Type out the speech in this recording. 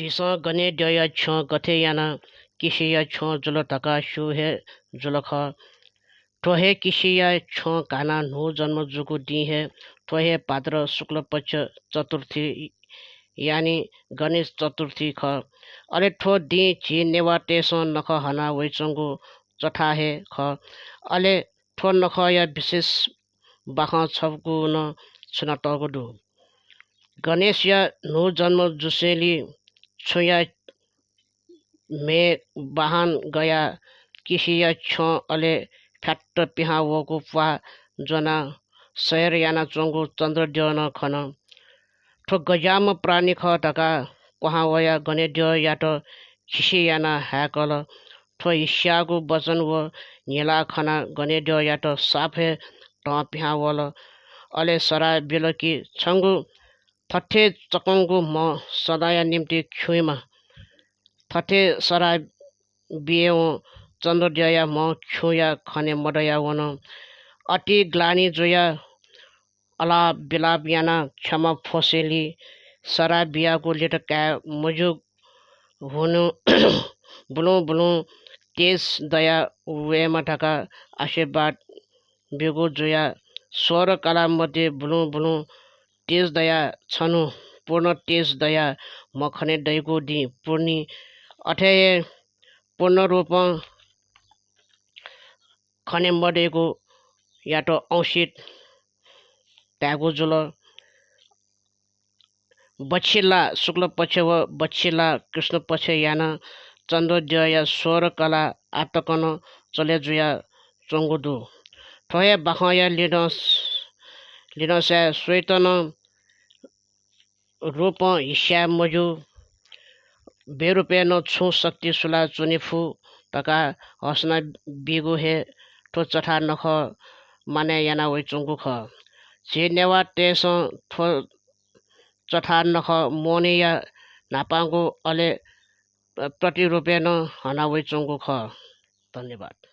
इस गने दया छ गथे याना किसिया छ जुल तका शु हे जुल ख ठोहे किसिया छ काना नो जन्म जुगु दी है ठोहे पात्र शुक्ल पक्ष चतुर्थी यानी गणेश चतुर्थी ख अले ठो दी छि नेवा टेसो नख हना वैचंगु चठा हे ख अले ठो नख या विशेष बाख छबगु न छुना टगु दु गणेश या नो जन्म जुसेली छुया मे वाहन गया किसिया छ अले फ्याट पिहा वको पा जना शहर याना चंगु चंद्र देवन खन ठो गजाम प्राणी ख टका कहाँ वया गने देव याट खिसी याना हाकल ठो हिस्यागु वचन व नीला खना गने देव याट साफे ट पिहा वल अले सरा बेलकी छंगु थठे चकंगु म सदाय निम्ति खुइमा थठे सरा बिए चंद्र दया म खुया खने मडया वन अति ग्लानी जोया अला बिलाप याना क्षमा फोसेली सरा बियाको लेट का मुजु हुनु बुलु बुलु तेज दया वेमा ढका आशीर्वाद बेगो जोया स्वर कला मध्ये बुलु बुलु तेज दया छनु पूर्ण तेज दया मखने दैगो दि पूर्णी अठे पूर्ण रूप खने मडेको याटो औषित त्यागो जुल बच्छिला शुक्ल पक्ष व बच्छिला कृष्ण पक्ष याना चंद्र जया स्वर कला आतकन चले जुया चंगुदु ठोया बाखया लिनस स्वेतन रूप हिस्या मजु बेरुपे न छु शक्ति सुला चुनिफु तका हसना बिगु हे ठो चठा नख माने याना वै चंगु ख छिनेवा तेस ठो चठा नख मोनिया नापांगु अले प्रतिरूपेन हना वै चंगु ख। धन्यवाद।